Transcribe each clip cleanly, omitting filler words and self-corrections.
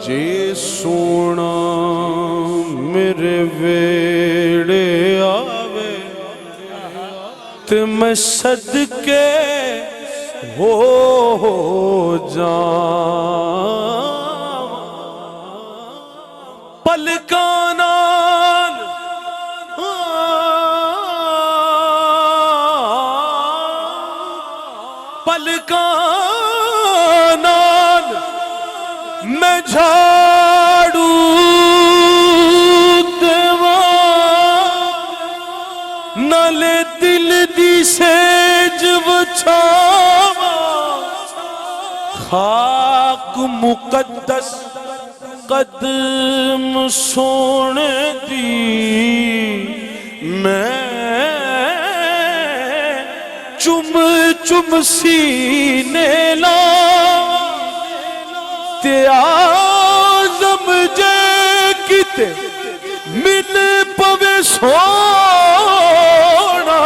जे सोना मेरे वेड़े आवे ते मैं सदके हो जावां पलकां नाल पलकां नाल मैं झाड़ू देवां नाले दिल दी सेज वछावां खाक मुकद्दस कदम सोने दी मैं चुम चुम सीने ला ते आज़म जे किते मिल पवे सोना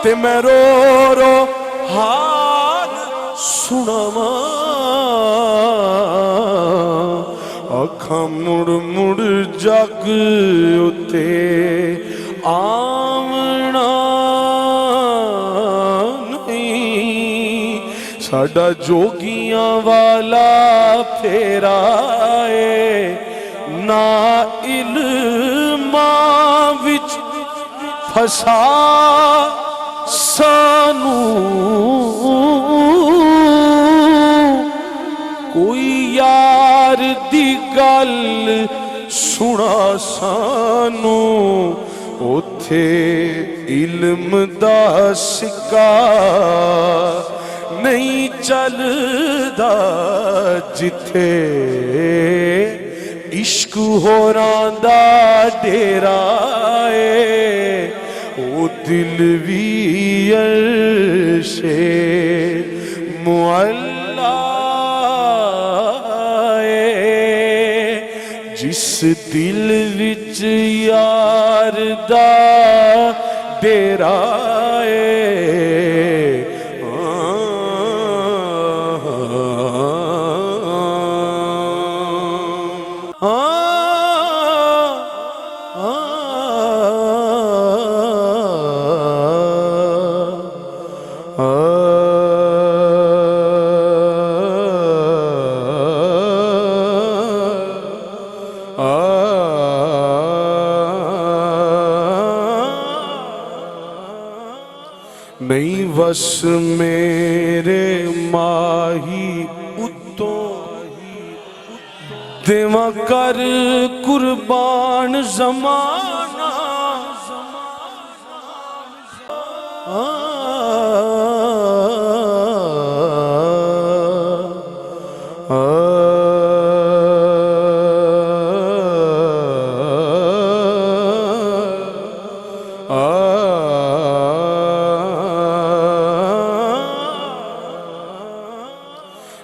ते मैं रो रो हाल सुनावां अखां मुड़ मुड़ जग उते आवना साडा जोगियां वाला फेरा है ना इल्मां विच फसा सानू कोई यार दी गल सुना सानू उथे इल्म दा सिक्का नहीं चलदा जिथे इश्क होरां दा डेरा है ओ दिल भी अर्शे मुअल्ला है जिस दिल विच यार दा डेरा है नहीं बस मेरे माही उत्तों देवा कर कुर्बान ज़माना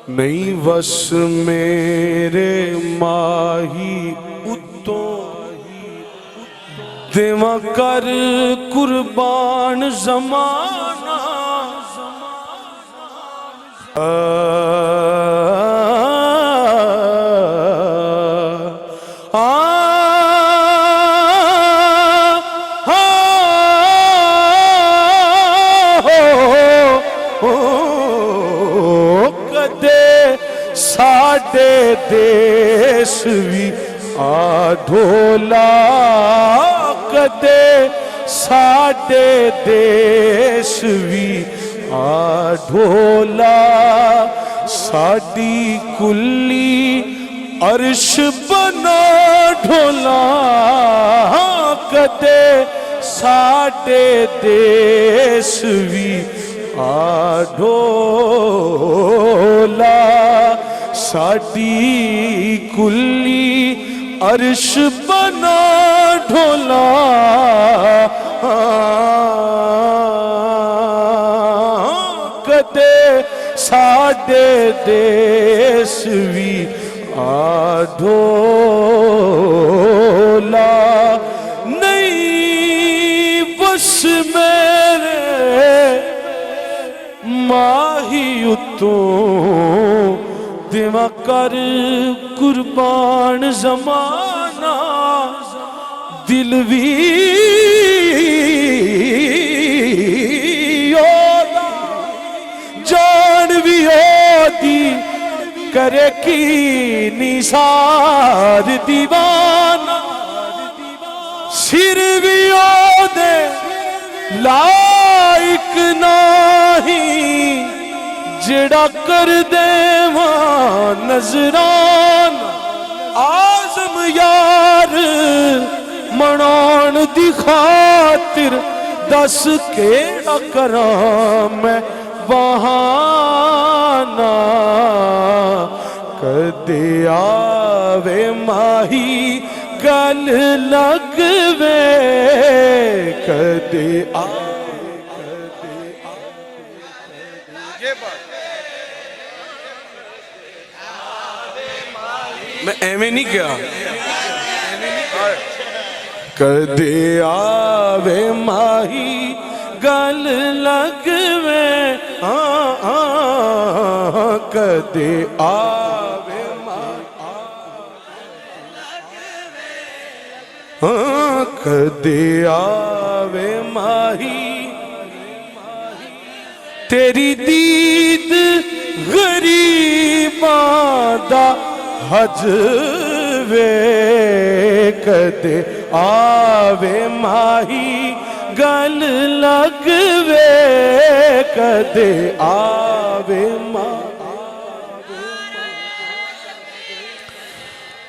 नहीं बस मेरे माही उत्तों देवा कर कुर्बान ज़माना साडे देश भी आढोला कदे साडे देश भी आढोला साडी कुल्ली अर्श बना ढोला कदे साडे देश भी आढोला साडी कुल्ली अर्श बना ढोला कदे साडे देश भी आढोला नहीं बस मेरे माही उत्तों देवा कर कुर्बान जमाना दिल भी ओदा जान भी ओदी करे की निसार दीवाना सिर भी ओदे लाइक नहीं जेड़ा कर देवा नजरान आजम यार मनान दी खातिर दस केड़ा करां मैं बहाना कदे आवे माही गल लगवे कदे मैं एवं नहीं क्या कदे आवे माही गल लगवे कदे आवे कदे आवे माही तेरी दीद गरीबां दा हज वे कदे आवे माही गल लगवे कदे आवे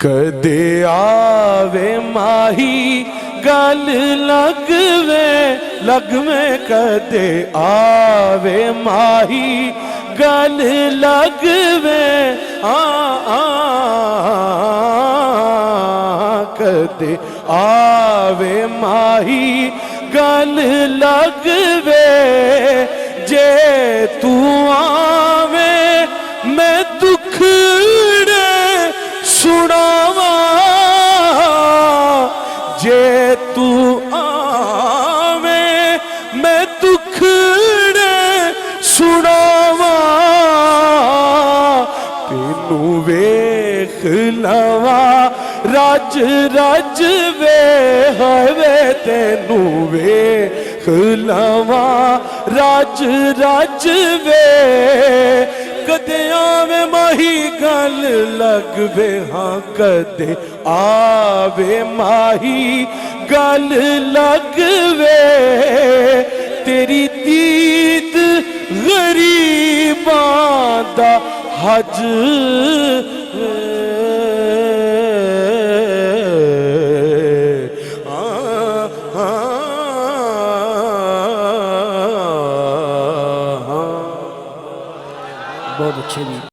कदे आवे माही गल लगवे कदे आवे माही गल लगवे कदे आवे माही गल लगवे जे तू आवे मैं दुखड़े सुनावा जे तू आवे मैं दुखड़े सुनावा तेनू वेख लवा रज रज वे हवे तेनू वेख लवा रज रज वे कदे आवे माही गल लगवे हाँ कदे आवे माही गल लगवे तेरी दीद गरीबां दा हज बहुत अच्छे भी।